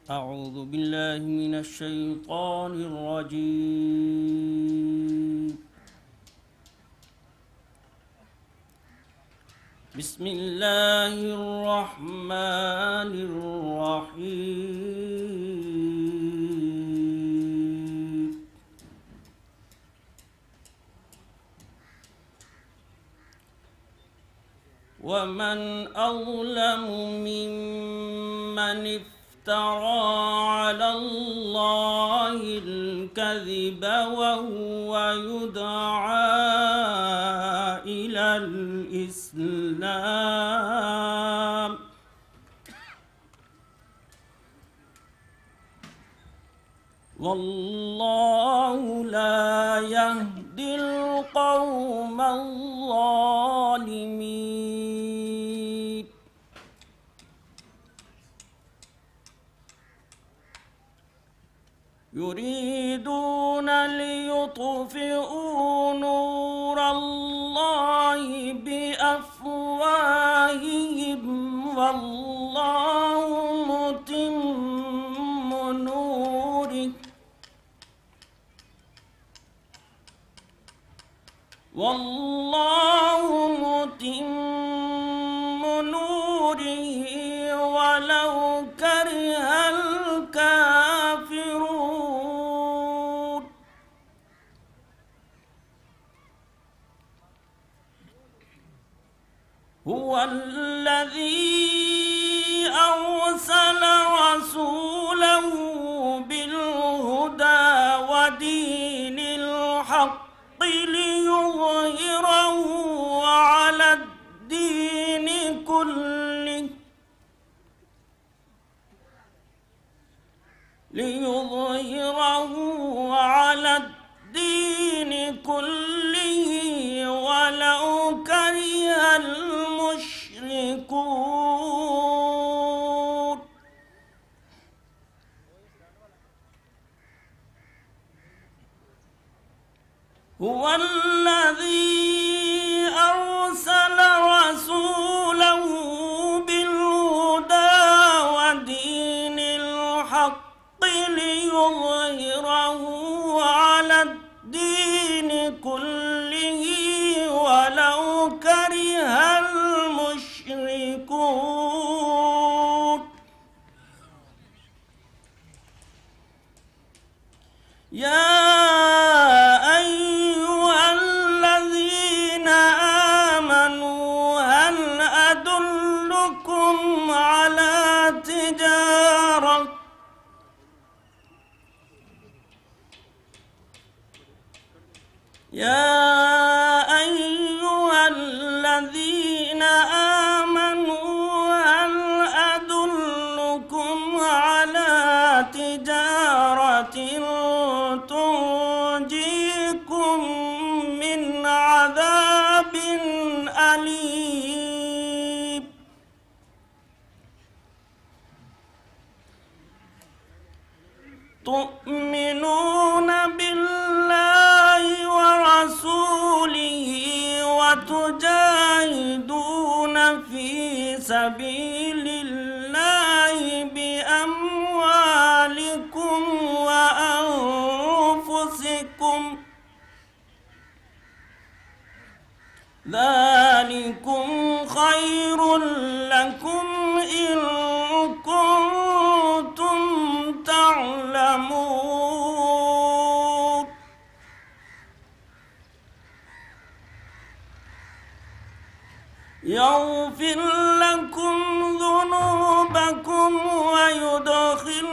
أعوذ بالله من الشيطان الرجيم. بسم الله الرحمن الرحيم. ومن أظلم ممن افترى على الله الكذب وهو يدعى إلى الإسلام والله لا يهدي القوم الظالمين. يريدون ليطفئوا نور الله بأفواههم والله متم نوره ولو كره الكافرون. هو الذي أرسل رسوله بالهدى ودين الحق ليظهره على الدين كله ولو كره المشركون. هو الذي أرسل رسوله بالهدى ودين الحق ليظهره على الدين كله ولو كره المشركون. يا أيها الذين آمنوا هل أدلكم على تجارة تنجيكم من عذاب أليم. تؤمنون بالله ورسوله وتجاهدون في سبيل الله بأموالكم وأنفسكم ذلكم خير لكم إن كنتم تعلمون. يغفر لكم ذنوبكم ويدخلكم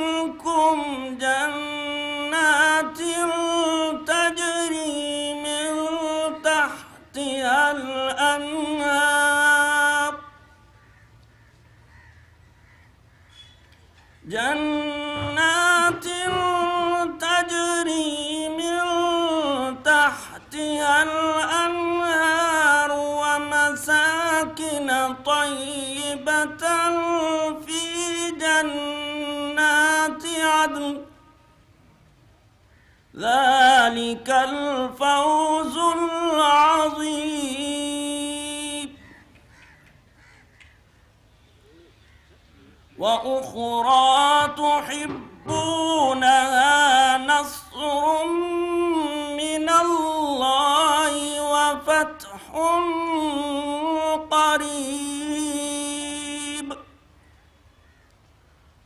جنات تجري من تحتها الأنهار ومساكن طيبة في جنات عدن ذلك الفوز العظيم. وأخرى تحبونها نصر من الله وفتح قريب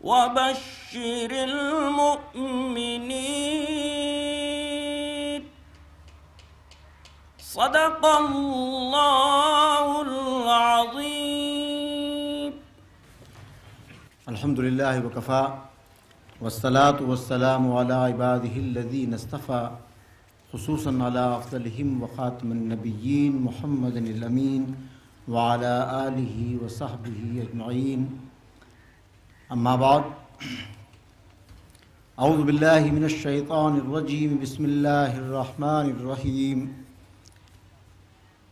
وبشر المؤمنين صدق الله العظيم. الحمد للہ وکفا والصلاة والسلام علی عباده الذین اصطفى خصوصاً علی افضلہم وخاتم النبیین محمد الامین وعلی آلہ وصحبہ اجمعین. اما بعد، اعوذ باللہ من الشیطان الرجیم. بسم اللہ الرحمن الرحیم.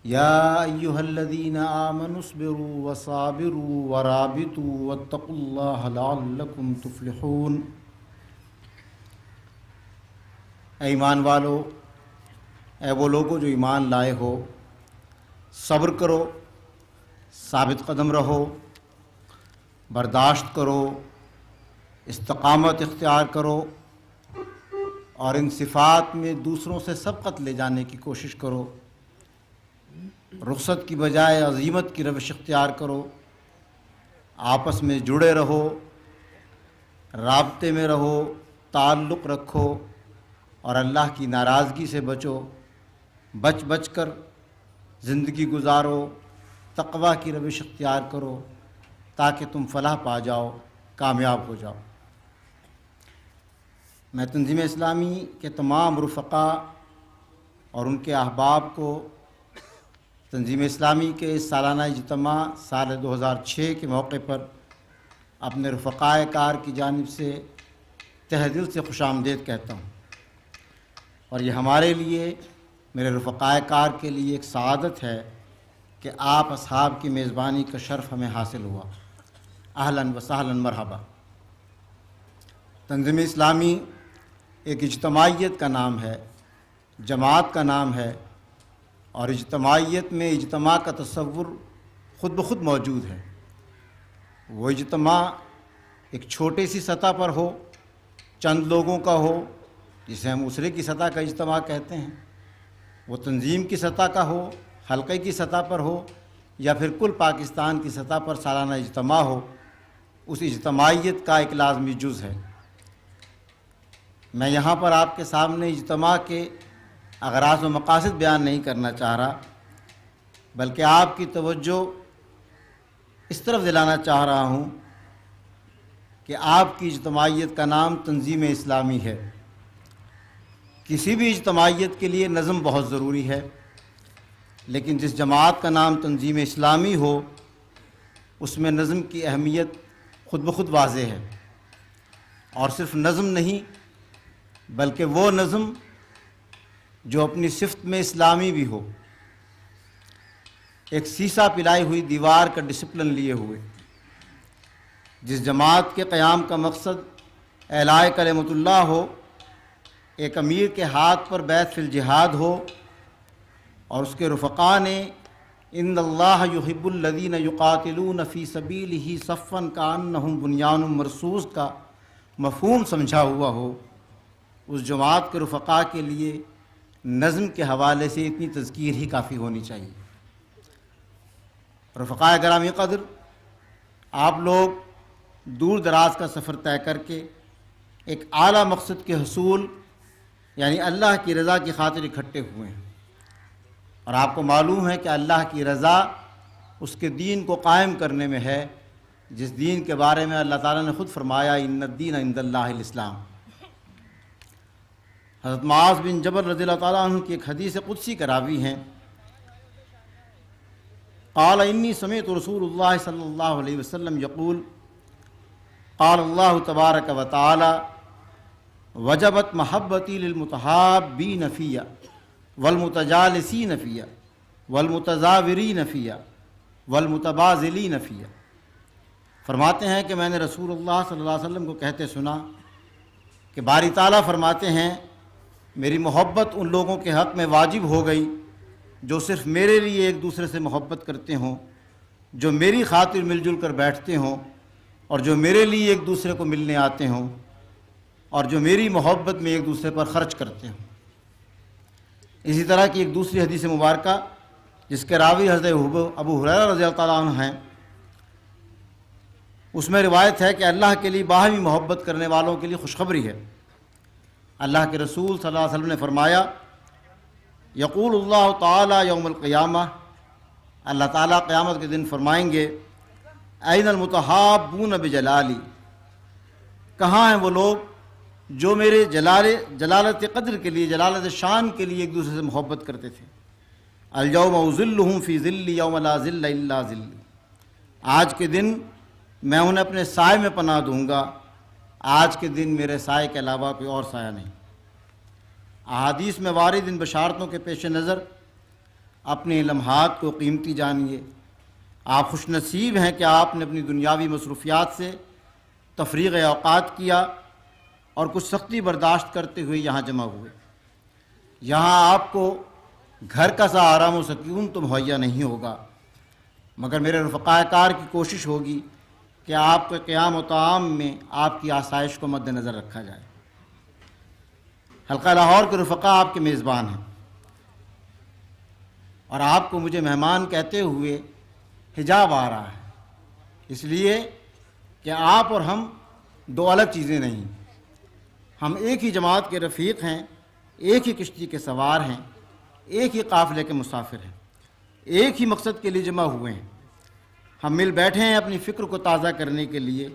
یا ایہا الذین آمنوا اصبروا وصابروا ورابطوا واتقوا اللہ لعلکم تفلحون. اے ایمان والو، اے وہ لوگو جو ایمان لائے ہو، صبر کرو، ثابت قدم رہو، برداشت کرو، استقامت اختیار کرو، اور ان صفات میں دوسروں سے سبقت لے جانے کی کوشش کرو. رخصت کی بجائے عزیمت کی روش اختیار کرو. آپس میں جڑے رہو، رابطے میں رہو، تعلق رکھو، اور اللہ کی ناراضگی سے بچو. بچ بچ کر زندگی گزارو، تقوی کی روش اختیار کرو تاکہ تم فلاح پا جاؤ، کامیاب ہو جاؤ. میں تنظیم اسلامی کے تمام رفقا اور ان کے احباب کو تنظیم اسلامی کے اس سالانہ اجتماع سال 2006 کے موقع پر اپنے رفقائے کار کی جانب سے تہ دل سے خوش آمدید کہتا ہوں. اور یہ ہمارے لیے، میرے رفقائے کار کے لیے ایک سعادت ہے کہ آپ اصحاب کی میزبانی کا شرف ہمیں حاصل ہوا. اہلاً و سہلاً مرحبا. تنظیم اسلامی ایک اجتماعیت کا نام ہے، جماعت کا نام ہے، اور اجتماعیت میں اجتماع کا تصور خود بخود موجود ہے. وہ اجتماع ایک چھوٹی سی سطح پر ہو، چند لوگوں کا ہو جسے ہم اسرے کی سطح کا اجتماع کہتے ہیں، وہ تنظیم کی سطح کا ہو، حلقے کی سطح پر ہو، یا پھر کل پاکستان کی سطح پر سالانہ اجتماع ہو، اس اجتماعیت کا ایک لازمی جز ہے. میں یہاں پر آپ کے سامنے اجتماع کے اغراض و مقاصد بیان نہیں کرنا چاہ رہا، بلکہ آپ کی توجہ اس طرف دلانا چاہ رہا ہوں کہ آپ کی اجتماعیت کا نام تنظیم اسلامی ہے. کسی بھی اجتماعیت کے لیے نظم بہت ضروری ہے، لیکن جس جماعت کا نام تنظیم اسلامی ہو اس میں نظم کی اہمیت خود بخود واضح ہے. اور صرف نظم نہیں، بلکہ وہ نظم جو اپنی صفت میں اسلامی بھی ہو. ایک سیسا پلائی ہوئی دیوار کا ڈسپلن لیے ہوئے. جس جماعت کے قیام کا مقصد اعلاء کلمۃ اللہ ہو، ایک امیر کے ہاتھ پر بیعت فی الجہاد ہو، اور اس کے رفقاء نے ان اللہ یحب الذین یقاتلون فی سبیلہ صفا کانہم بنیان مرصوص کا مفہوم سمجھا ہوا ہو، اس جماعت کے رفقاء کے لیے نظم کے حوالے سے اتنی تذکیر ہی کافی ہونی چاہیے. رفقائے گرامی قدر، آپ لوگ دور دراز کا سفر طے کر کے ایک اعلیٰ مقصد کے حصول یعنی اللہ کی رضا کی خاطر اکٹھے ہوئے ہیں. اور آپ کو معلوم ہے کہ اللہ کی رضا اس کے دین کو قائم کرنے میں ہے جس دین کے بارے میں اللہ تعالیٰ نے خود فرمایا ان الدین عند اللہ الاسلام. حضرت معاذ بن جبل رضی اللہ تعالیٰ عنہ کی ایک حدیث قدسی کا راوی ہیں. قال انی سمعت رسول اللہ صلی اللہ علیہ وسلم یقول قال اللہ تبارک و تعالی وجبت محبتی للمتحابین فیہ والمتجالسین فیہ والمتزاورین فیہ والمتبازلین فیہ. فرماتے ہیں کہ میں نے رسول اللہ صلی اللہ علیہ وسلم کو کہتے سنا کہ باری تعالیٰ فرماتے ہیں میری محبت ان لوگوں کے حق میں واجب ہو گئی جو صرف میرے لیے ایک دوسرے سے محبت کرتے ہوں، جو میری خاطر مل جل کر بیٹھتے ہوں، اور جو میرے لیے ایک دوسرے کو ملنے آتے ہوں اور جو میری محبت میں ایک دوسرے پر خرچ کرتے ہوں۔ اسی طرح کی ایک دوسری حدیث مبارکہ جس کے راوی حضرت ابو ہریرہ رضی اللہ تعالیٰ عنہ ہیں، اس میں روایت ہے کہ اللہ کے لیے باہمی محبت کرنے والوں کے لیے خوشخبری ہے۔ اللہ کے رسول صلی اللہ علیہ وسلم نے فرمایا، یقول اللہ تعالی یوم القیامہ، اللہ تعالیٰ قیامت کے دن فرمائیں گے، این المتحابون بجلالی، کہاں ہیں وہ لوگ جو میرے جلالت قدر کے لیے، جلالت شان کے لیے ایک دوسرے سے محبت کرتے تھے۔ الیوم اظلہم فی ظلی یوم لا ظل الا ظلی، آج کے دن میں انہیں اپنے سائے میں پناہ دوں گا، آج کے دن میرے سائے کے علاوہ کوئی اور سایہ نہیں۔ احادیث میں وارد ان بشارتوں کے پیش نظر اپنے لمحات کو قیمتی جانیے۔ آپ خوش نصیب ہیں کہ آپ نے اپنی دنیاوی مصروفیات سے تفریغ اوقات کیا اور کچھ سختی برداشت کرتے ہوئے یہاں جمع ہوئے۔ یہاں آپ کو گھر کا سا آرام و سکون تو مہیا نہیں ہوگا، مگر میرے رفقائے کار کی کوشش ہوگی کہ آپ کے قیام و طعام میں آپ کی آسائش کو مد نظر رکھا جائے۔ حلقہ لاہور کے رفقا آپ کے میزبان ہیں اور آپ کو مجھے مہمان کہتے ہوئے حجاب آ رہا ہے، اس لیے کہ آپ اور ہم دو الگ چیزیں نہیں، ہم ایک ہی جماعت کے رفیق ہیں، ایک ہی کشتی کے سوار ہیں، ایک ہی قافلے کے مسافر ہیں، ایک ہی مقصد کے لیے جمع ہوئے ہیں۔ ہم مل بیٹھے ہیں اپنی فکر کو تازہ کرنے کے لیے،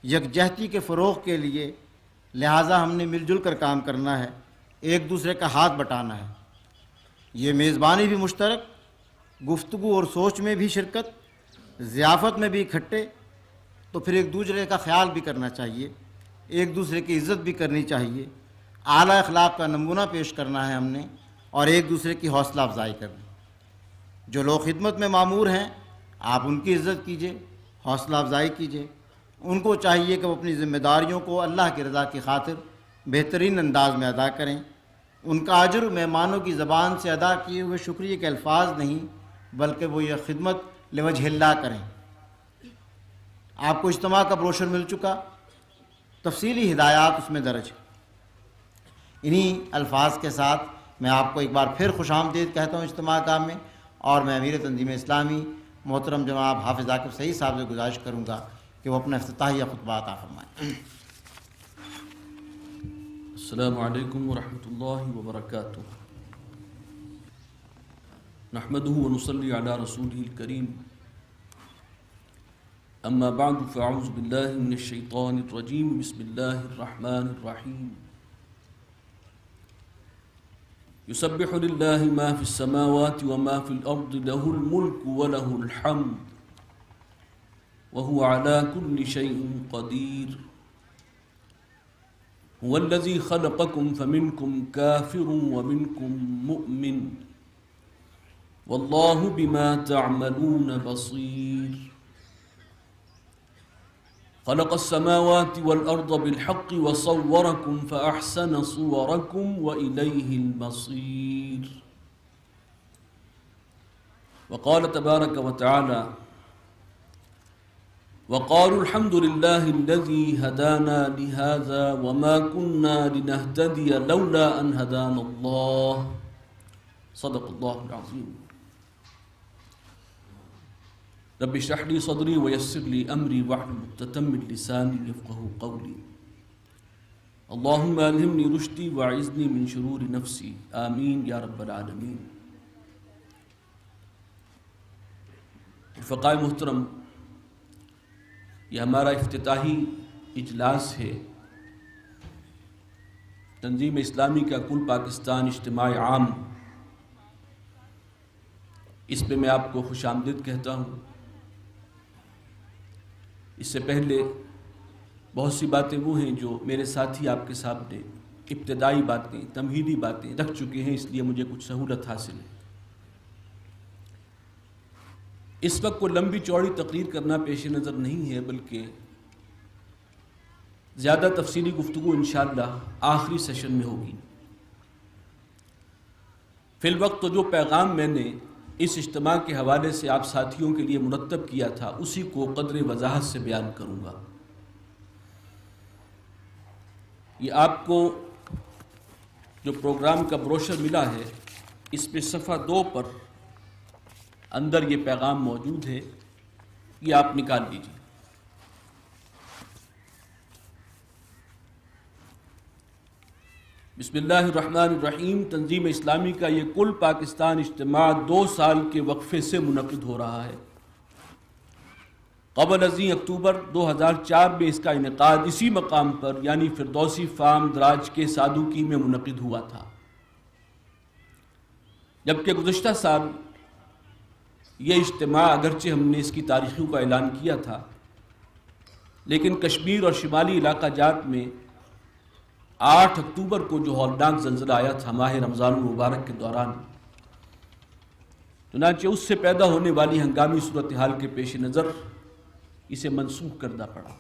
یکجہتی کے فروغ کے لیے، لہٰذا ہم نے مل جل کر کام کرنا ہے، ایک دوسرے کا ہاتھ بٹانا ہے۔ یہ میزبانی بھی مشترک، گفتگو اور سوچ میں بھی شرکت، ضیافت میں بھی اکٹھے، تو پھر ایک دوسرے کا خیال بھی کرنا چاہیے، ایک دوسرے کی عزت بھی کرنی چاہیے، اعلیٰ اخلاق کا نمونہ پیش کرنا ہے ہم نے، اور ایک دوسرے کی حوصلہ افزائی کرنی۔ جو لوگ خدمت میں مامور ہیں آپ ان کی عزت کیجئے، حوصلہ افزائی کیجئے، ان کو چاہیے کہ وہ اپنی ذمہ داریوں کو اللہ کی رضا کی خاطر بہترین انداز میں ادا کریں۔ ان کا اجر مہمانوں کی زبان سے ادا کیے ہوئے شکریہ کے الفاظ نہیں، بلکہ وہ یہ خدمت لوجہ اللہ کریں۔ آپ کو اجتماع کا بروشر مل چکا، تفصیلی ہدایات اس میں درج ہیں۔ انہی الفاظ کے ساتھ میں آپ کو ایک بار پھر خوش آمدید کہتا ہوں اجتماع کام میں، اور میں امیر تنظیم اسلامی محترم جناب حافظ عاقب سعید صاحب سے گزارش کروں گا کہ وہ اپنا افتتاحیہ خطبہ عطا فرمائیں۔ السلام علیکم ورحمۃ اللہ وبرکاتہ۔ نحمده ونصلي على رسوله الكريم، اما بعد فاعوذ باللہ من الشیطان الرجیم، بسم اللہ الرحمن الرحیم۔ يسبح لله ما في السماوات وما في الأرض، له الملك وله الحمد وهو على كل شيء قدير، هو الذي خلقكم فمنكم كافر ومنكم مؤمن والله بما تعملون بصير، خلق السماوات والأرض بالحق وصوركم فأحسن صوركم وإليه المصير، وقال تبارك وتعالى وقالوا الحمد لله الذي هدانا لهذا وما كنا لنهتدي لولا أن هدانا الله، صدق الله العظيم۔ رب اشرح لي صدري ويسر لي امري واحلل عقدة من لساني يفقهوا قولي، اللهم الهمني رشدي واعذني من شرور نفسي، آمین یا رب العالمین۔ رفقائے محترم، یہ ہمارا افتتاحی اجلاس ہے تنظیم اسلامی کا کل پاکستان اجتماع عام۔ اس پہ میں آپ کو خوش آمدید کہتا ہوں۔ اس سے پہلے بہت سی باتیں وہ ہیں جو میرے ساتھی آپ کے سامنے ابتدائی باتیں، تمہیدی باتیں رکھ چکے ہیں، اس لیے مجھے کچھ سہولت حاصل ہے۔ اس وقت کو لمبی چوڑی تقریر کرنا پیش نظر نہیں ہے، بلکہ زیادہ تفصیلی گفتگو انشاءاللہ آخری سیشن میں ہوگی۔ فی الوقت تو جو پیغام میں نے اس اجتماع کے حوالے سے آپ ساتھیوں کے لیے مرتب کیا تھا اسی کو قدر وضاحت سے بیان کروں گا۔ یہ آپ کو جو پروگرام کا بروشر ملا ہے اس پہ صفحہ 2 پر اندر یہ پیغام موجود ہے، یہ آپ نکال لیجیے۔ بسم اللہ الرحمن الرحیم۔ تنظیم اسلامی کا یہ کل پاکستان اجتماع 2 سال کے وقفے سے منعقد ہو رہا ہے۔ قبل ازیں اکتوبر 2004 میں اس کا انعقاد اسی مقام پر یعنی فردوسی فارم دراج کے سادوکی میں منعقد ہوا تھا، جبکہ گزشتہ سال یہ اجتماع اگرچہ ہم نے اس کی تاریخوں کا اعلان کیا تھا لیکن کشمیر اور شمالی علاقہ جات میں 8 اکتوبر کو جو ہولناک زلزلہ آیا تھا ماہ رمضان المبارک کے دوران، چنانچہ اس سے پیدا ہونے والی ہنگامی صورتحال کے پیش نظر اسے منسوخ کرنا پڑا۔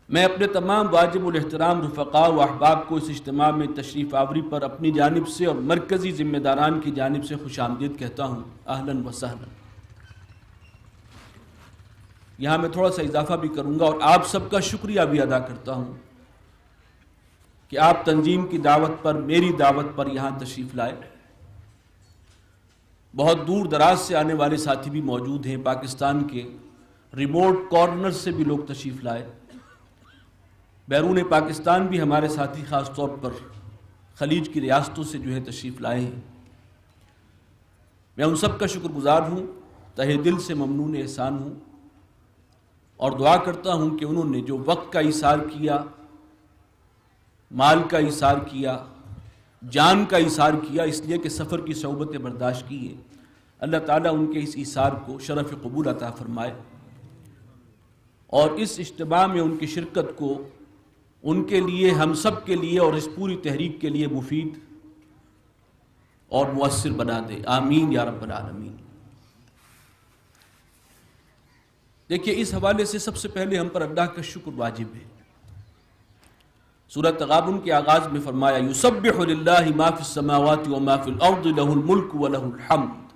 میں اپنے تمام واجب الاحترام رفقاء و احباب کو اس اجتماع میں تشریف آوری پر اپنی جانب سے اور مرکزی ذمہ داران کی جانب سے خوش آمدید کہتا ہوں، اہلاً و سہلاً۔ یہاں میں تھوڑا سا اضافہ بھی کروں گا اور آپ سب کا شکریہ بھی ادا کرتا ہوں کہ آپ تنظیم کی دعوت پر، میری دعوت پر یہاں تشریف لائے۔ بہت دور دراز سے آنے والے ساتھی بھی موجود ہیں، پاکستان کے ریموٹ کارنر سے بھی لوگ تشریف لائے، بیرون پاکستان بھی ہمارے ساتھی خاص طور پر خلیج کی ریاستوں سے جو ہے تشریف لائے ہیں۔ میں ان سب کا شکر گزار ہوں، تہہ دل سے ممنون احسان ہوں اور دعا کرتا ہوں کہ انہوں نے جو وقت کا ایثار کیا، مال کا ایثار کیا، جان کا ایثار کیا، اس لیے کہ سفر کی صعوبتیں برداشت کی ہیں، اللہ تعالیٰ ان کے اس ایثار کو شرف قبول عطا فرمائے اور اس اجتماع میں ان کی شرکت کو ان کے لیے، ہم سب کے لیے اور اس پوری تحریک کے لیے مفید اور مؤثر بنا دے، آمین یا رب العالمین۔ دیکھیے، اس حوالے سے سب سے پہلے ہم پر اللہ کا شکر واجب ہے۔ سورہ تغابن کے آغاز میں فرمایا یسبح للہ ما فی السماوات وما فی الارض لہ الملک ولہ الحمد۔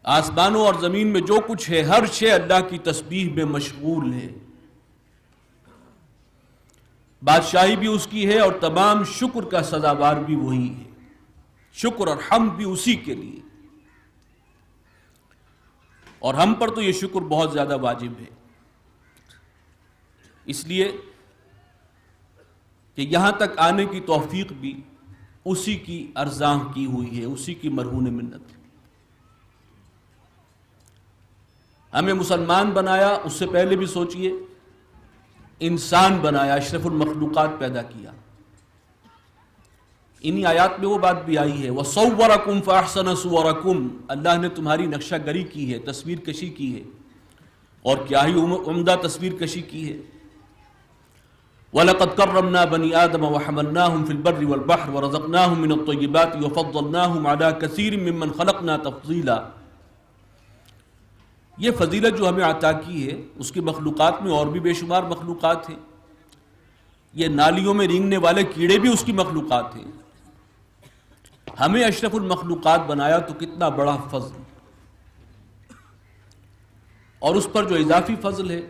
آسمانوں اور زمین میں جو کچھ ہے ہر شے اللہ کی تسبیح میں مشغول ہے، بادشاہی بھی اس کی ہے اور تمام شکر کا سزاوار بھی وہی ہے، شکر اور حمد بھی اسی کے لیے، اور ہم پر تو یہ شکر بہت زیادہ واجب ہے، اس لیے کہ یہاں تک آنے کی توفیق بھی اسی کی ارزاں کی ہوئی ہے، اسی کی مرہون منت ہے۔ ہمیں مسلمان بنایا، اس سے پہلے بھی سوچئے انسان بنایا، اشرف المخلوقات پیدا کیا۔ انہی آیات میں وہ بات بھی آئی ہے وَصَوَّرَكُمْ فَأَحْسَنَ صُوَرَكُمْ، اللہ نے تمہاری نقشہ گری کی ہے، تصویر کشی کی ہے، اور کیا ہی عمدہ تصویر کشی کی ہے۔ وَلَقَدْ كَرَّمْنَا بَنِي آدَمَ وَحَمَلْنَاهُمْ فِي الْبَرِّ وَالْبَحْرِ وَرَزَقْنَاهُمْ مِنَ الطَّيِّبَاتِ وَفَضَّلْنَاهُمْ عَلَى كَثِيرٍ مِّمَّنْ خَلَقْنَا تَفْضِيلًا۔ یہ فضیلت جو ہمیں عطا کی ہے اس کی مخلوقات میں اور بھی بے شمار مخلوقات ہیں، یہ نالیوں میں رینگنے والے کیڑے بھی اس کی مخلوقات ہیں۔ ہمیں اشرف المخلوقات بنایا تو کتنا بڑا فضل، اور اس پر جو اضافی فضل ہے،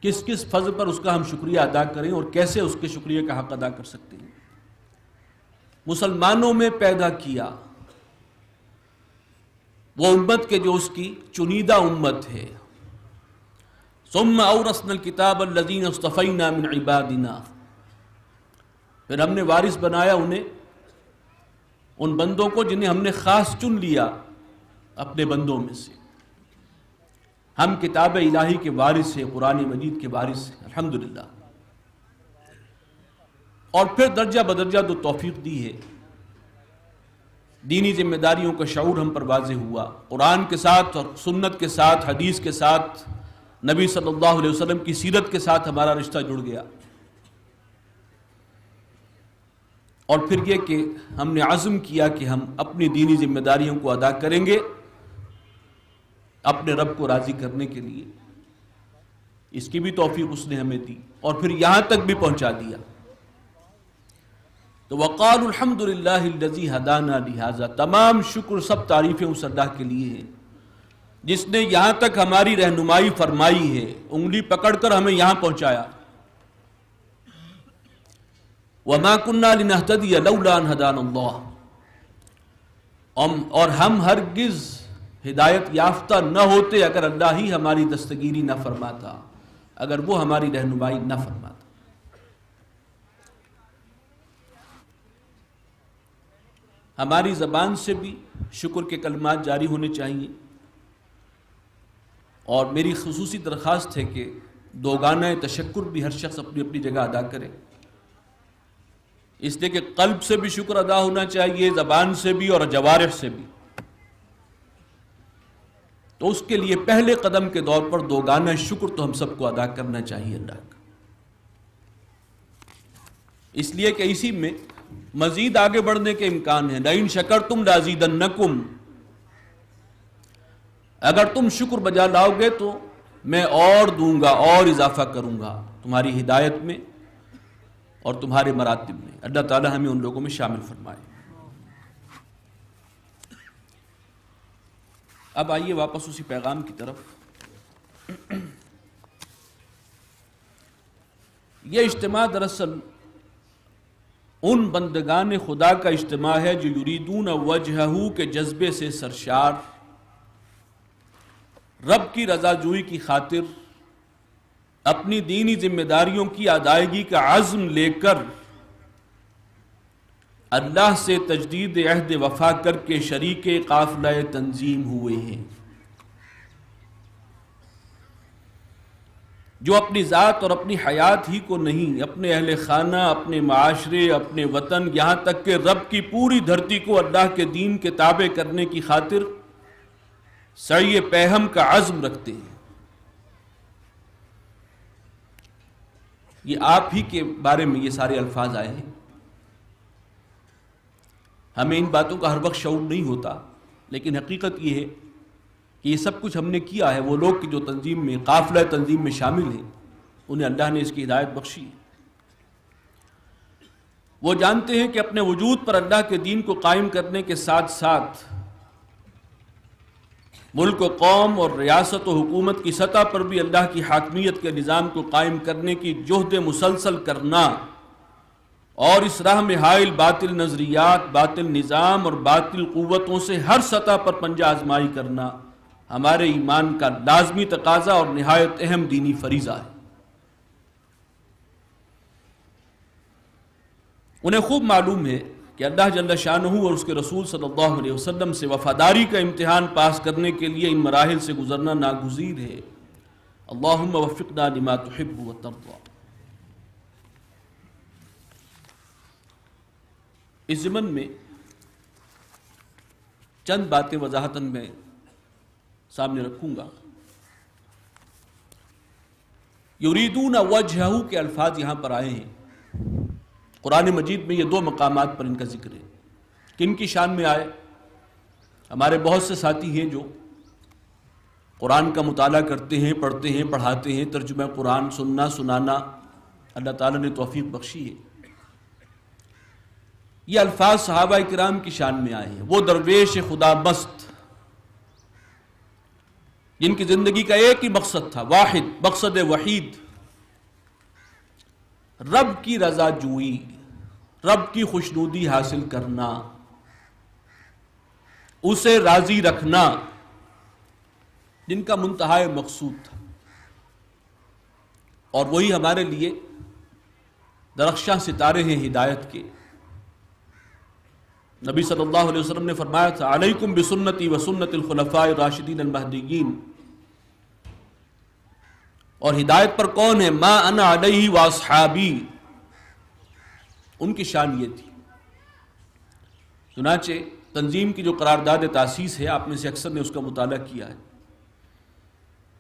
کس کس فضل پر اس کا ہم شکریہ ادا کریں اور کیسے اس کے شکریہ کا حق ادا کر سکتے ہیں۔ مسلمانوں میں پیدا کیا، وہ امت کے جو اس کی چنیدہ امت ہے۔ ثم اورثنا الکتاب الذین اصطفینا من عبادنا، پھر ہم نے وارث بنایا انہیں، ان بندوں کو جنہیں ہم نے خاص چن لیا اپنے بندوں میں سے۔ ہم کتاب الہی کے وارث ہیں، قرآن مجید کے وارث ہیں، الحمدللہ۔ اور پھر درجہ بدرجہ جو توفیق دی ہے، دینی ذمہ داریوں کا شعور ہم پر واضح ہوا، قرآن کے ساتھ اور سنت کے ساتھ، حدیث کے ساتھ، نبی صلی اللہ علیہ وسلم کی سیرت کے ساتھ ہمارا رشتہ جڑ گیا، اور پھر یہ کہ ہم نے عزم کیا کہ ہم اپنی دینی ذمہ داریوں کو ادا کریں گے اپنے رب کو راضی کرنے کے لیے۔ اس کی بھی توفیق اس نے ہمیں دی اور پھر یہاں تک بھی پہنچا دیا۔ تو وقالوا الحمد للہ الذی ہدانا لہذا، تمام شکر سب تعریفیں اس اللہ کے لیے ہیں جس نے یہاں تک ہماری رہنمائی فرمائی ہے، انگلی پکڑ کر ہمیں یہاں پہنچایا. وما كنا لنهتدي لولا ان هدانا اللہ، اور ہم ہرگز ہدایت یافتہ نہ ہوتے اگر اللہ ہی ہماری دستگیری نہ فرماتا، اگر وہ ہماری رہنمائی نہ فرماتا. ہماری زبان سے بھی شکر کے کلمات جاری ہونے چاہیے، اور میری خصوصی درخواست ہے کہ دوگانہ تشکر بھی ہر شخص اپنی اپنی جگہ ادا کرے، اس لیے کہ قلب سے بھی شکر ادا ہونا چاہیے، زبان سے بھی اور جوارح سے بھی. تو اس کے لیے پہلے قدم کے طور پر دوگانہ شکر تو ہم سب کو ادا کرنا چاہیے اللہ کا، اس لیے کہ اسی میں مزید آگے بڑھنے کے امکان ہیں. لئن شکرتم لازیدنکم، اگر تم شکر بجا لاؤ گے تو میں اور دوں گا، اور اضافہ کروں گا تمہاری ہدایت میں اور تمہارے مراتب میں. اللہ تعالی ہمیں ان لوگوں میں شامل فرمائے. اب آئیے واپس اسی پیغام کی طرف. یہ اجتماع دراصل ان بندگان خدا کا اجتماع ہے جو یریدون وجہہ کے جذبے سے سرشار، رب کی رضا جوئی کی خاطر اپنی دینی ذمہ داریوں کی ادائیگی کا عزم لے کر اللہ سے تجدید عہد وفا کر کے شریک قافلہ تنظیم ہوئے ہیں، جو اپنی ذات اور اپنی حیات ہی کو نہیں، اپنے اہل خانہ، اپنے معاشرے، اپنے وطن، یہاں تک کہ رب کی پوری دھرتی کو اللہ کے دین کے تابع کرنے کی خاطر سعی پیہم کا عزم رکھتے ہیں. یہ آپ ہی کے بارے میں یہ سارے الفاظ آئے ہیں. ہمیں ان باتوں کا ہر وقت شعور نہیں ہوتا، لیکن حقیقت یہ ہے کہ یہ سب کچھ ہم نے کیا ہے. وہ لوگ جو تنظیم میں، قافلہ تنظیم میں شامل ہیں، انہیں اللہ نے اس کی ہدایت بخشی. وہ جانتے ہیں کہ اپنے وجود پر اللہ کے دین کو قائم کرنے کے ساتھ ساتھ ملک و قوم اور ریاست و حکومت کی سطح پر بھی اللہ کی حاکمیت کے نظام کو قائم کرنے کی جہد مسلسل کرنا، اور اس راہ میں حائل باطل نظریات، باطل نظام اور باطل قوتوں سے ہر سطح پر پنجہ آزمائی کرنا ہمارے ایمان کا لازمی تقاضا اور نہایت اہم دینی فریضہ ہے. انہیں خوب معلوم ہے کہ اللہ جل شانہ اور اس کے رسول صلی اللہ علیہ وسلم سے وفاداری کا امتحان پاس کرنے کے لیے ان مراحل سے گزرنا ناگزیر ہے. اللہم وفقنا لما تحب وترضى. اس ضمن میں چند باتیں وضاحتاً میں سامنے رکھوں گا. یریدون وجہہ کے الفاظ یہاں پر آئے ہیں. قرآن مجید میں یہ دو مقامات پر ان کا ذکر ہے. کن کی شان میں آئے؟ ہمارے بہت سے ساتھی ہیں جو قرآن کا مطالعہ کرتے ہیں، پڑھتے ہیں، پڑھاتے ہیں، ترجمہ قرآن سننا سنانا اللہ تعالیٰ نے توفیق بخشی ہے. یہ الفاظ صحابہ کرام کی شان میں آئے ہیں. وہ درویش خدا مست جن کی زندگی کا ایک ہی مقصد تھا، واحد، مقصد وحید، رب کی رضا جوئی، رب کی خوشنودی حاصل کرنا، اسے راضی رکھنا، جن کا منتہا مقصود تھا. اور وہی ہمارے لیے درخشاں ستارے ہیں ہدایت کے. نبی صلی اللہ علیہ وسلم نے فرمایا تھا علیکم بسنتی وسنت الخلفاء الراشدین المہدیین. اور ہدایت پر کون ہے؟ ما انا علیہ واصحابی. ان کی شان یہ تھی. چنانچہ تنظیم کی جو قرارداد تاسیس ہے، آپ میں سے اکثر نے اس کا مطالعہ کیا ہے،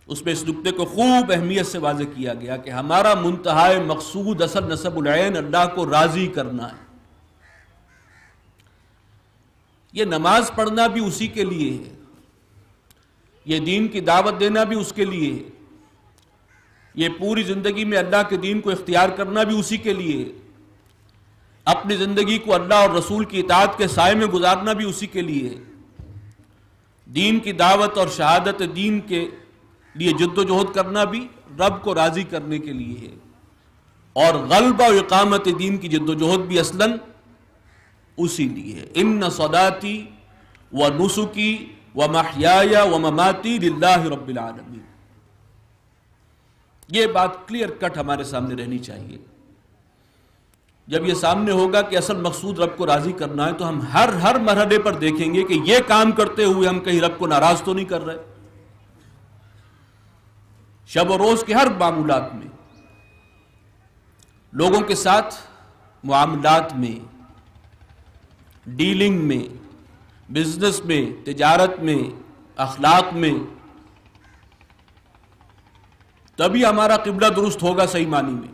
اس میں اس نقطے کو خوب اہمیت سے واضح کیا گیا کہ ہمارا منتہا مقصود اصل نصب العین اللہ کو راضی کرنا ہے. یہ نماز پڑھنا بھی اسی کے لیے ہے، یہ دین کی دعوت دینا بھی اس کے لیے ہے، یہ پوری زندگی میں اللہ کے دین کو اختیار کرنا بھی اسی کے لیے ہے. اپنی زندگی کو اللہ اور رسول کی اطاعت کے سائے میں گزارنا بھی اسی کے لیے ہے، دین کی دعوت اور شہادت دین کے لیے جد و جہد کرنا بھی رب کو راضی کرنے کے لیے ہے، اور غلبہ و اقامت دین کی جد و جہد بھی اصلاً اسی لیے ہے۔ ان صلاتی و نسکی و محیای و مماتی للہ رب العالمین، یہ بات کلیئر کٹ ہمارے سامنے رہنی چاہیے۔ جب یہ سامنے ہوگا کہ اصل مقصود رب کو راضی کرنا ہے، تو ہم ہر مرحلے پر دیکھیں گے کہ یہ کام کرتے ہوئے ہم کہیں رب کو ناراض تو نہیں کر رہے۔ شب و روز کے ہر معمولات میں، لوگوں کے ساتھ معاملات میں، ڈیلنگ میں، بزنس میں، تجارت میں، اخلاق میں، تبھی ہمارا قبلہ درست ہوگا صحیح معنی میں۔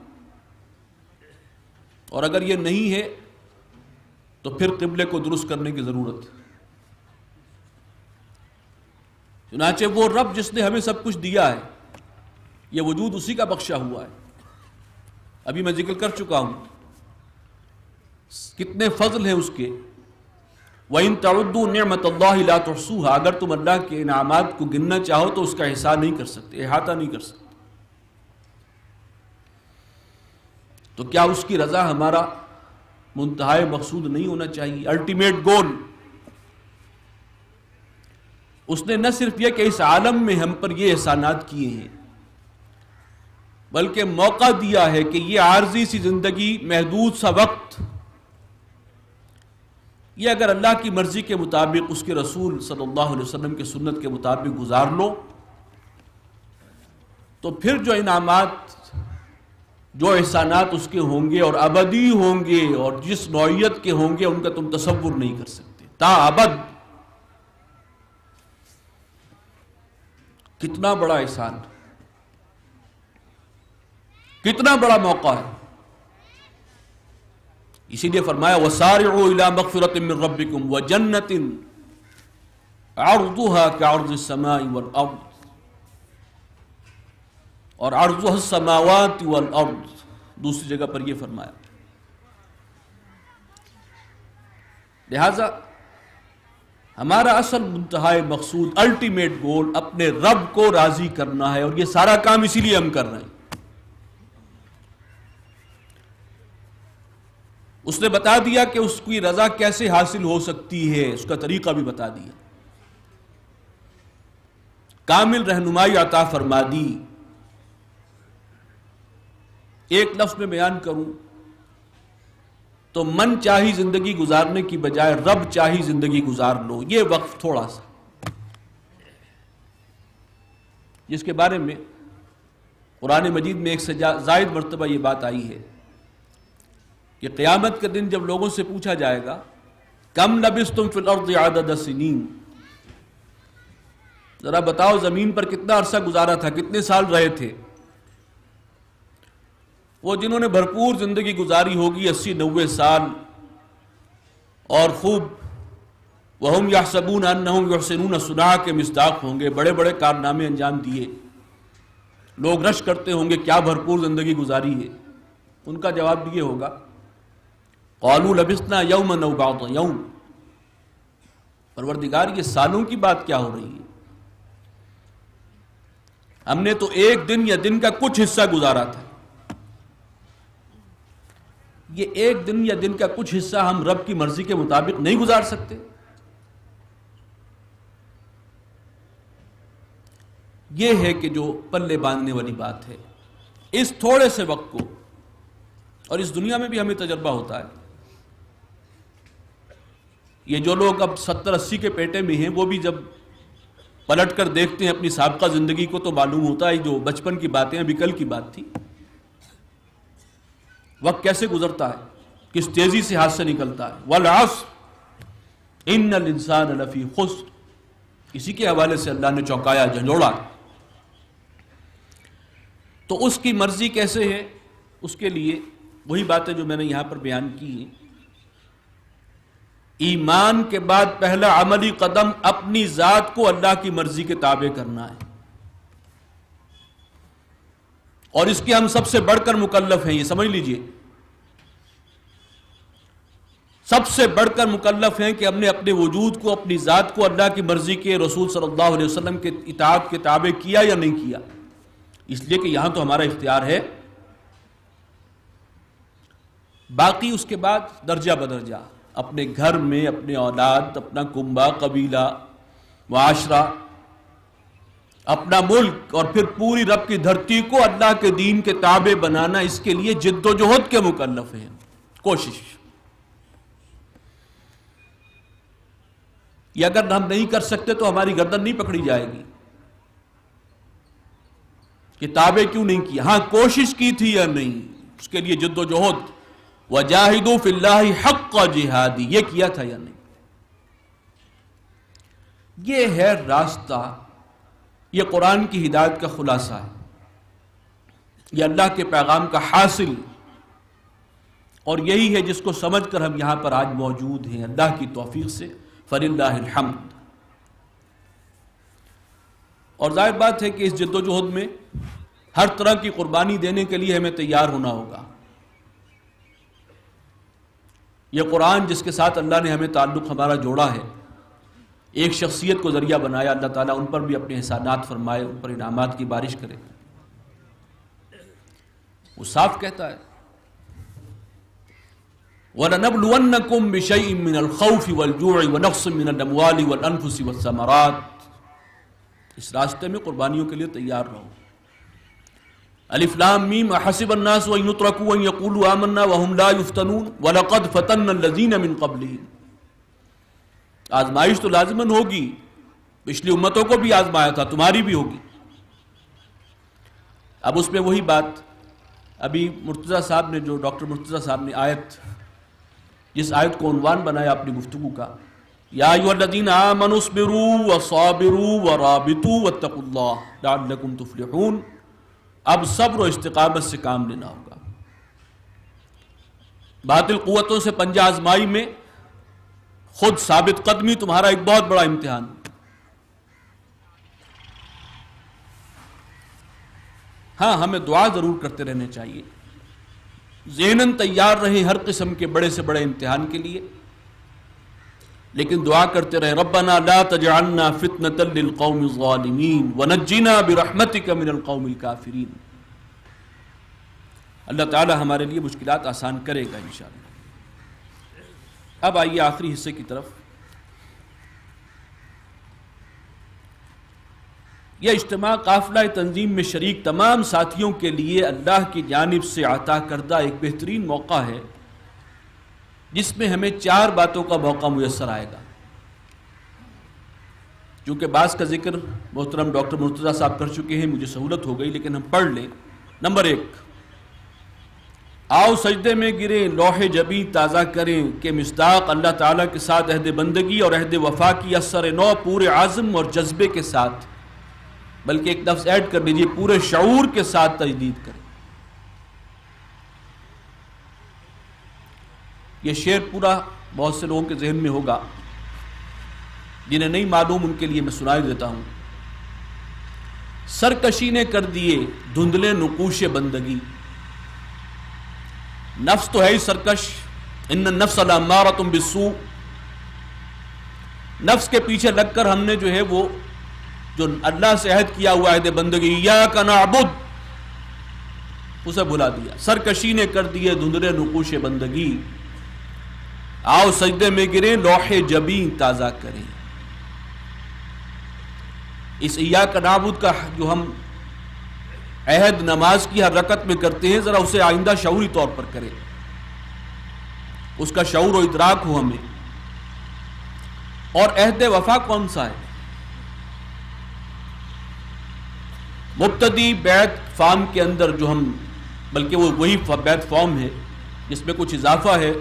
اور اگر یہ نہیں ہے تو پھر قبلے کو درست کرنے کی ضرورت ہے۔ چنانچہ وہ رب جس نے ہمیں سب کچھ دیا ہے، یہ وجود اسی کا بخشا ہوا ہے۔ ابھی میں ذکر کر چکا ہوں کتنے فضل ہیں اس کے۔ وَإِن تَعُدُّوا نِعْمَةَ اللَّهِ لَا تُحْصُوهَا، اگر تم اللہ کے انعامات کو گننا چاہو تو اس کا احصاء نہیں کر سکتے، احاطہ نہیں کر سکتے۔ تو کیا اس کی رضا ہمارا منتہائے مقصود نہیں ہونا چاہیے، الٹیمیٹ گول؟ اس نے نہ صرف یہ کہ اس عالم میں ہم پر یہ احسانات کیے ہیں، بلکہ موقع دیا ہے کہ یہ عارضی سی زندگی، محدود سا وقت، یہ اگر اللہ کی مرضی کے مطابق، اس کے رسول صلی اللہ علیہ وسلم کی سنت کے مطابق گزار لو، تو پھر جو انعامات، جو احسانات اس کے ہوں گے اور ابدی ہوں گے اور جس نوعیت کے ہوں گے، ان کا تم تصور نہیں کر سکتے تا ابد۔ کتنا بڑا احسان، کتنا بڑا موقع ہے۔ اسی لیے فرمایا وَسَارِعُوا إِلَىٰ مَغْفِرَةٍ مِّن رَبِّكُمْ وَجَنَّةٍ عَرْضُهَا كَعَرْضِ السَّمَاءِ وَالْأَرْضِ، اور عرضها السماوات والارض دوسری جگہ پر یہ فرمایا۔ لہذا ہمارا اصل منتہائے مقصود، الٹیمیٹ گول، اپنے رب کو راضی کرنا ہے، اور یہ سارا کام اسی لیے ہم کر رہے ہیں۔ اس نے بتا دیا کہ اس کی رضا کیسے حاصل ہو سکتی ہے، اس کا طریقہ بھی بتا دیا، کامل رہنمائی عطا فرما دی۔ ایک لفظ میں بیان کروں تو من چاہی زندگی گزارنے کی بجائے رب چاہی زندگی گزار لو، یہ وقف تھوڑا سا، جس کے بارے میں قرآن مجید میں ایک سے زائد مرتبہ یہ بات آئی ہے کہ قیامت کے دن جب لوگوں سے پوچھا جائے گا کم لبثتم فی الارض عدد سنین، ذرا بتاؤ زمین پر کتنا عرصہ گزارا تھا، کتنے سال رہے تھے؟ وہ جنہوں نے بھرپور زندگی گزاری ہوگی 80-90 سال، اور خوب وَهُمْ يَحْسَبُونَ أَنَّهُمْ يُحْسِنُونَ صُنْعًا کے مصداق ہوں گے، بڑے بڑے کارنامے انجام دیے، لوگ رش کرتے ہوں گے کیا بھرپور زندگی گزاری ہے۔ ان کا جواب بھی یہ ہوگا قَالُوا لَبِثْنَا يَوْمًا أَوْ بَعْضَ يَوْمٍ، پروردگار یہ سالوں کی بات کیا ہو رہی ہے، ہم نے تو ایک دن یا دن کا کچھ حصہ گزارا تھا۔ یہ ایک دن یا دن کا کچھ حصہ ہم رب کی مرضی کے مطابق نہیں گزار سکتے؟ یہ ہے کہ جو پلے باندھنے والی بات ہے۔ اس تھوڑے سے وقت کو، اور اس دنیا میں بھی ہمیں تجربہ ہوتا ہے، یہ جو لوگ اب 70-80 کے پیٹے میں ہیں، وہ بھی جب پلٹ کر دیکھتے ہیں اپنی سابقہ زندگی کو تو معلوم ہوتا ہے جو بچپن کی باتیں ابھی کل کی بات تھی۔ وقت کیسے گزرتا ہے، کس تیزی سے ہاتھ سے نکلتا ہے۔ وَالْعَصْرِ إِنَّ الْإِنسَانَ لَفِي خُسْرٍ، اسی کے حوالے سے اللہ نے چونکایا، جھنجھوڑا۔ تو اس کی مرضی کیسے ہے، اس کے لیے وہی باتیں جو میں نے یہاں پر بیان کی ہیں۔ ایمان کے بعد پہلا عملی قدم اپنی ذات کو اللہ کی مرضی کے تابع کرنا ہے، اور اس کے ہم سب سے بڑھ کر مکلف ہیں، یہ سمجھ لیجئے۔ سب سے بڑھ کر مکلف ہیں کہ ہم نے اپنے وجود کو، اپنی ذات کو اللہ کی مرضی کے، رسول صلی اللہ علیہ وسلم کے اطاعت کے تابع کیا یا نہیں کیا، اس لیے کہ یہاں تو ہمارا اختیار ہے۔ باقی اس کے بعد درجہ بدرجہ اپنے گھر میں، اپنے اولاد، اپنا کنبہ، قبیلہ، معاشرہ، اپنا ملک، اور پھر پوری رب کی دھرتی کو اللہ کے دین کے تابع بنانا، اس کے لیے جد و جہد کے مکلف ہیں، کوشش۔ یہ اگر ہم نہیں کر سکتے تو ہماری گردن نہیں پکڑی جائے گی کہ تابع کیوں نہیں کیا، ہاں کوشش کی تھی یا نہیں، اس کے لیے جد و جہد، وَجَاهِدُوا فِي اللَّهِ حَقَّ جِهَادِ، یہ کیا تھا یا نہیں۔ یہ ہے راستہ، یہ قرآن کی ہدایت کا خلاصہ ہے، یہ اللہ کے پیغام کا حاصل، اور یہی ہے جس کو سمجھ کر ہم یہاں پر آج موجود ہیں اللہ کی توفیق سے، فَلِلَّهِ الْحَمْدِ۔ اور ظاہر بات ہے کہ اس جد و جہد میں ہر طرح کی قربانی دینے کے لیے ہمیں تیار ہونا ہوگا۔ یہ قرآن جس کے ساتھ اللہ نے ہمیں تعلق ہمارا جوڑا ہے، ایک شخصیت کو ذریعہ بنایا، اللہ تعالیٰ ان پر بھی اپنے احسانات فرمائے، ان پر انعامات کی بارش کرے۔ وہ صاف کہتا ہے وَلَنَبْلُوَنَّكُمْ بِشَيْءٍ مِّنَ الْخَوْفِ وَالْجُوعِ وَنَقْصٍ مِّنَ الْأَمْوَالِ وَالْأَنفُسِ وَالثَّمَرَاتِ۔ اس راستے میں قربانیوں کے لیے تیار رہو۔ الف لام میم احسب الناس ان يتركوا ان يقولوا آمنا وهم لا يفتنون وَلَقَدْ فَتَنَّا الَّذِينَ مِن قَبْلِهِمْ۔ آزمائش تو لازماً ہوگی، پچھلی امتوں کو بھی آزمایا تھا، تمہاری بھی ہوگی۔ اب اس میں وہی بات، ابھی مرتضیٰ صاحب نے، جو ڈاکٹر مرتضیٰ صاحب نے آیت، جس آیت کو عنوان بنایا اپنی گفتگو کا، یا ایھا الذین آمنوا اصبروا وصابروا ورابطوا واتقوا اللہ لعلکم تفلحون۔ اب صبر و استقامت سے کام لینا ہوگا۔ باطل قوتوں سے پنجہ آزمائی میں خود ثابت قدمی تمہارا ایک بہت بڑا امتحان۔ ہاں، ہمیں دعا ضرور کرتے رہنے چاہیے، ذہناً تیار رہیں ہر قسم کے بڑے سے بڑے امتحان کے لیے، لیکن دعا کرتے رہیں ربنا لا تجعلنا فتنة للقوم الظالمین ونجنا برحمتک من القوم الکافرین۔ اللہ تعالی ہمارے لیے مشکلات آسان کرے گا انشاءاللہ۔ اب آئیے آخری حصے کی طرف۔ یہ اجتماع قافلہ تنظیم میں شریک تمام ساتھیوں کے لیے اللہ کی جانب سے عطا کردہ ایک بہترین موقع ہے، جس میں ہمیں 4 باتوں کا موقع میسر آئے گا۔ چونکہ بعض کا ذکر محترم ڈاکٹر مرتضیٰ صاحب کر چکے ہیں، مجھے سہولت ہو گئی، لیکن ہم پڑھ لیں۔ نمبر 1، آؤ سجدے میں گریں، لوح جبیں تازہ کریں کہ مصداق اللہ تعالیٰ کے ساتھ عہد بندگی اور عہد وفا کی اثر نو پورے عزم اور جذبے کے ساتھ، بلکہ ایک لفظ ایڈ کر لیجیے، پورے شعور کے ساتھ تجدید کریں۔ یہ شعر پورا بہت سے لوگوں کے ذہن میں ہوگا، جنہیں نہیں معلوم ان کے لیے میں سنائی دیتا ہوں۔ سرکشی نے کر دیے دھندلے نقوش بندگی، نفس تو ہے ہی سرکش، ان النفس لامارۃ بالسوء، نفس کے پیچھے لگ کر ہم نے جو ہے وہ جو اللہ سے عہد کیا ہوا عہد بندگی ایاک نعبد، اسے بھلا دیا۔ سرکشی نے کر دیے دھندلے نقوش بندگی، آؤ سجدے میں گریں، لوح جبیں تازہ کریں۔ اس ایاک نعبد کا جو ہم عہد نماز کی ہر رکعت میں کرتے ہیں، ذرا اسے آئندہ شعوری طور پر کریں، اس کا شعور و ادراک ہو ہمیں۔ اور عہد وفا کون سا ہے؟ مبتدی بیعت فارم کے اندر جو ہم، بلکہ وہ وہی بیعت فارم ہے جس میں کچھ اضافہ ہے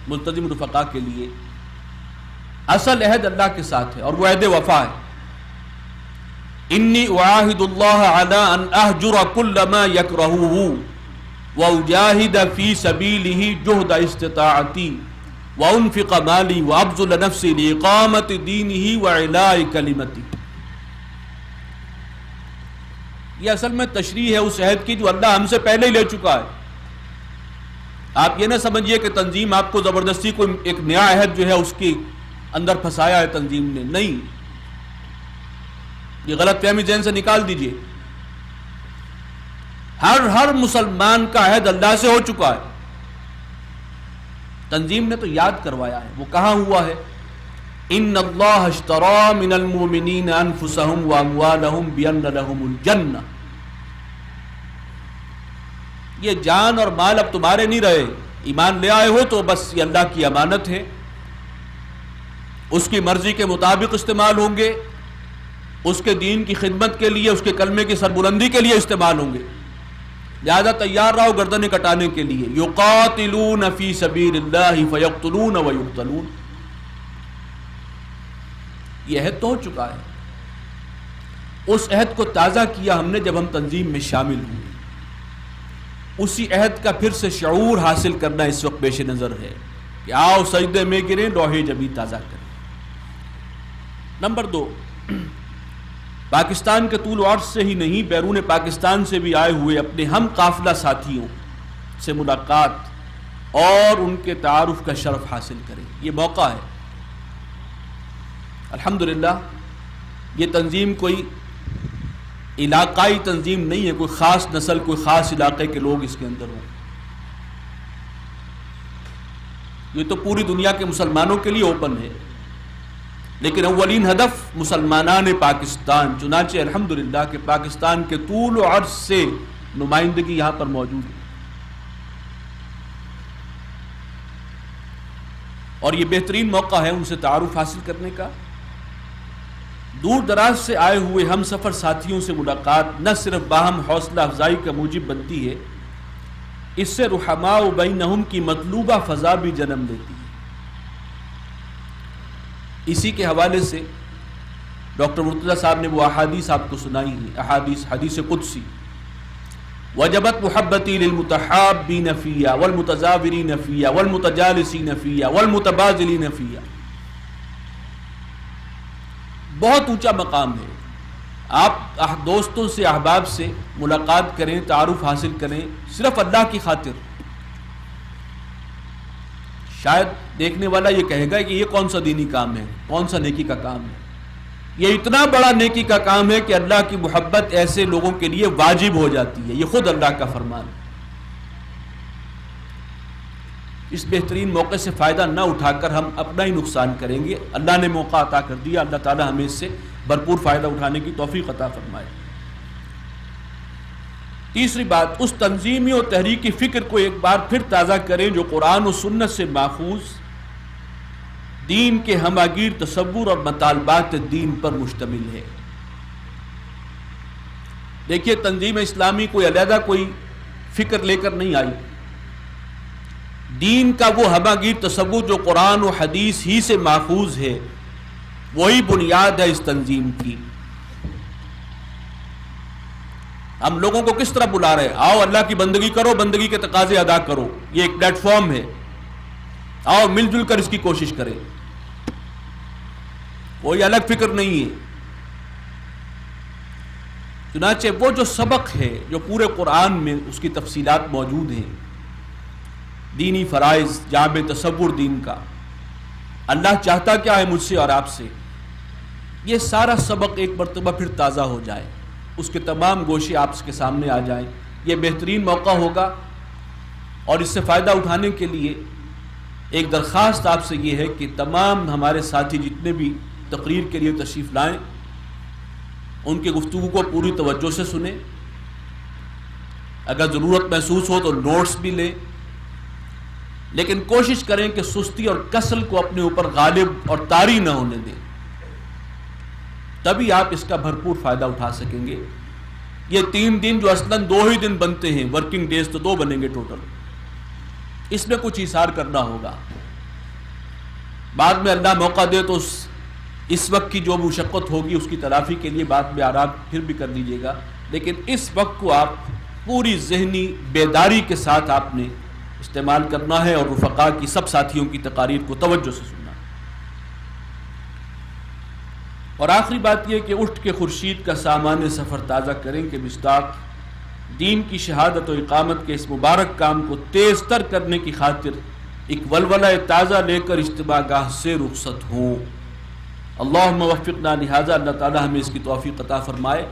ملتزم رفقا کے لیے، اصل عہد اللہ کے ساتھ ہے اور وہ عہد وفا ہے۔ انی اعاہد اللہ علی ان اہجر کل ما یکرہہ واجاہد فی سبیلہ جہد استطاعتی وانفق مالی وابذل نفسی لاقامت دینہ وعلاء کلمتہ۔ یہ اصل میں تشریح ہے اس عہد کی جو اللہ ہم سے پہلے ہی لے چکا ہے، آپ یہ نہ سمجھیے کہ تنظیم آپ کو زبردستی کوئی ایک نیا عہد جو ہے اس کے اندر پھنسایا ہے تنظیم نے، نہیں، یہ غلط فہمی ذہن سے نکال دیجئے۔ ہر مسلمان کا عہد اللہ سے ہو چکا ہے، تنظیم نے تو یاد کروایا ہے۔ وہ کہاں ہوا ہے؟ ان اللہ اشتری من المؤمنین انفسهم واموالهم بان لهم الجنہ، یہ جان اور مال اب تمہارے نہیں رہے، ایمان لے آئے ہو تو بس یہ اللہ کی امانت ہے، اس کی مرضی کے مطابق استعمال ہوں گے، اس کے دین کی خدمت کے لیے، اس کے کلمے کی سربلندی کے لیے استعمال ہوں گے، لہذا تیار رہو گردنیں کٹانے کے لیے۔ یقاتلون فی سبیل اللہ فیقتلون ویقتلون، یہ عہد تو ہو چکا ہے۔ اس عہد کو تازہ کیا ہم نے جب ہم تنظیم میں شامل ہوئے، اسی عہد کا پھر سے شعور حاصل کرنا اس وقت پیش نظر ہے کہ آؤ سجدے میں گریں، لوہے جبیں تازہ کریں۔ نمبر 2، پاکستان کے طول و عرض سے ہی نہیں، بیرون پاکستان سے بھی آئے ہوئے اپنے ہم قافلہ ساتھیوں سے ملاقات اور ان کے تعارف کا شرف حاصل کریں، یہ موقع ہے۔ الحمدللہ یہ تنظیم کوئی علاقائی تنظیم نہیں ہے، کوئی خاص نسل، کوئی خاص علاقے کے لوگ اس کے اندر ہوں، یہ تو پوری دنیا کے مسلمانوں کے لیے اوپن ہے، لیکن اولین ہدف مسلمانان پاکستان، چنانچہ الحمدللہ کہ پاکستان کے طول و عرض سے نمائندگی یہاں پر موجود ہے، اور یہ بہترین موقع ہے ان سے تعارف حاصل کرنے کا۔ دور دراز سے آئے ہوئے ہم سفر ساتھیوں سے ملاقات نہ صرف باہم حوصلہ افزائی کا موجب بنتی ہے، اس سے رحماء بینہم کی مطلوبہ فضا بھی جنم لیتی ہے۔ اسی کے حوالے سے ڈاکٹر مرتضیٰ صاحب نے وہ احادیث آپ کو سنائی ہیں، حدیث قدسی، وجبت محبتی للمتحابین فیہ والمتزاورین فیہ والمتجالسین فیہ والمتبادلین فیہ، بہت اونچا مقام ہے۔ آپ دوستوں سے، احباب سے ملاقات کریں، تعارف حاصل کریں صرف اللہ کی خاطر۔ شاید دیکھنے والا یہ کہے گا کہ یہ کون سا دینی کام ہے، کون سا نیکی کا کام ہے؟ یہ اتنا بڑا نیکی کا کام ہے کہ اللہ کی محبت ایسے لوگوں کے لیے واجب ہو جاتی ہے، یہ خود اللہ کا فرمان ہے۔ اس بہترین موقع سے فائدہ نہ اٹھا کر ہم اپنا ہی نقصان کریں گے۔ اللہ نے موقع عطا کر دیا، اللہ تعالی ہمیں اس سے بھرپور فائدہ اٹھانے کی توفیق عطا فرمائے۔ تیسری بات، اس تنظیمی اور تحریکی فکر کو ایک بار پھر تازہ کریں جو قرآن و سنت سے ماخوذ دین کے ہماگیر تصور اور مطالبات دین پر مشتمل ہے۔ دیکھیے، تنظیم اسلامی کوئی علیحدہ کوئی فکر لے کر نہیں آئی، دین کا وہ ہماگیر تصور جو قرآن و حدیث ہی سے ماخوذ ہے وہی بنیاد ہے اس تنظیم کی۔ ہم لوگوں کو کس طرح بلا رہے ہیں؟ آؤ اللہ کی بندگی کرو، بندگی کے تقاضے ادا کرو، یہ ایک پلیٹ فارم ہے، آؤ مل جل کر اس کی کوشش کریں، کوئی الگ فکر نہیں ہے۔ چنانچہ وہ جو سبق ہے جو پورے قرآن میں اس کی تفصیلات موجود ہیں، دینی فرائض، جامع تصور دین کا، اللہ چاہتا کیا ہے مجھ سے اور آپ سے، یہ سارا سبق ایک مرتبہ پھر تازہ ہو جائے، اس کے تمام گوشے آپ کے سامنے آ جائیں، یہ بہترین موقع ہوگا۔ اور اس سے فائدہ اٹھانے کے لیے ایک درخواست آپ سے یہ ہے کہ تمام ہمارے ساتھی جتنے بھی تقریر کے لیے تشریف لائیں، ان کی گفتگو کو پوری توجہ سے سنیں، اگر ضرورت محسوس ہو تو نوٹس بھی لیں، لیکن کوشش کریں کہ سستی اور کسل کو اپنے اوپر غالب اور طاری نہ ہونے دیں، تبھی آپ اس کا بھرپور فائدہ اٹھا سکیں گے۔ یہ 3 دن جو اصلاً 2 ہی دن بنتے ہیں، ورکنگ ڈیز تو 2 بنیں گے ٹوٹل، اس میں کچھ ایثار کرنا ہوگا۔ بعد میں اللہ موقع دے تو اس وقت کی جو مشقت ہوگی اس کی تلافی کے لیے بعد میں آرام پھر بھی کر لیجیے گا، لیکن اس وقت کو آپ پوری ذہنی بیداری کے ساتھ آپ نے استعمال کرنا ہے اور رفقا کی سب ساتھیوں کی تقاریر کو توجہ سے سننا۔ اور آخری بات یہ کہ اٹھ کے خورشید کا سامان سفر تازہ کریں کہ مصداق دین کی شہادت و اقامت کے اس مبارک کام کو تیز تر کرنے کی خاطر ایک ولولہ تازہ لے کر اجتماع گاہ سے رخصت ہوں۔ اللہم وفقنا لہذا، اللہ تعالی ہمیں اس کی توفیق عطا فرمائے،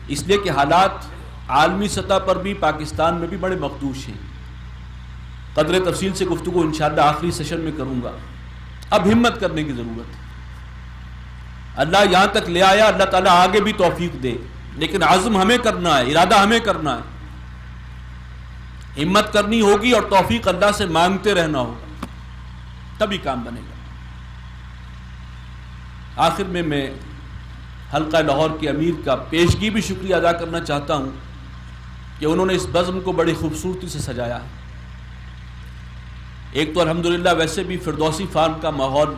اس لیے کہ حالات عالمی سطح پر بھی پاکستان میں بھی بڑے مخدوش ہیں۔ قدر تفصیل سے گفتگو انشاءاللہ آخری سیشن میں کروں گا۔ اب ہمت کرنے کی ضرورت ہے، اللہ یہاں تک لے آیا، اللہ تعالیٰ آگے بھی توفیق دے، لیکن عزم ہمیں کرنا ہے، ارادہ ہمیں کرنا ہے، ہمت کرنی ہوگی اور توفیق اللہ سے مانگتے رہنا ہوگا، تبھی کام بنے گا۔ آخر میں حلقہ لاہور کے امیر کا پیشگی بھی شکریہ ادا کرنا چاہتا ہوں کہ انہوں نے اس بزم کو بڑی خوبصورتی سے سجایا ہے۔ ایک تو الحمدللہ ویسے بھی فردوسی فارم کا ماحول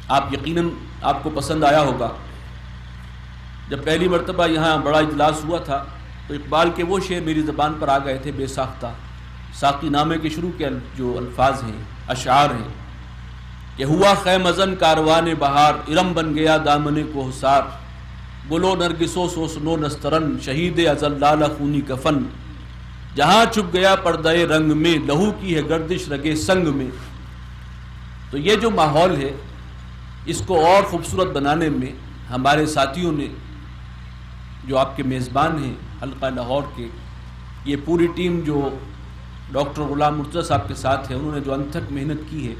آپ یقیناً آپ کو پسند آیا ہوگا۔ جب پہلی مرتبہ یہاں بڑا اجلاس ہوا تھا تو اقبال کے وہ شعر میری زبان پر آ گئے تھے، بے ساختہ ساقی نامے کے شروع کے جو الفاظ ہیں، اشعار ہیں کہ ہوا خیم ازن کاروان بہار، ارم بن گیا دامن کو حسار، گلو نرگسو سوسنو نسترن، شہید ازل لال خونی کفن، جہاں چھپ گیا پردہ رنگ میں، لہو کی ہے گردش رگے سنگ میں۔ تو یہ جو ماحول ہے اس کو اور خوبصورت بنانے میں ہمارے ساتھیوں نے، جو آپ کے میزبان ہیں حلقہ لاہور کے، یہ پوری ٹیم جو ڈاکٹر غلام مرتضیٰ صاحب کے ساتھ ہے، انہوں نے جو انتھک محنت کی ہے،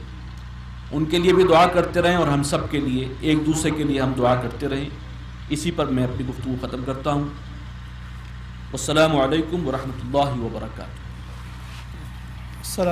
ان کے لیے بھی دعا کرتے رہیں اور ہم سب کے لیے، ایک دوسرے کے لیے ہم دعا کرتے رہیں۔ اسی پر میں اپنی گفتگو ختم کرتا ہوں۔ والسلام علیکم ورحمۃ اللہ وبرکاتہ۔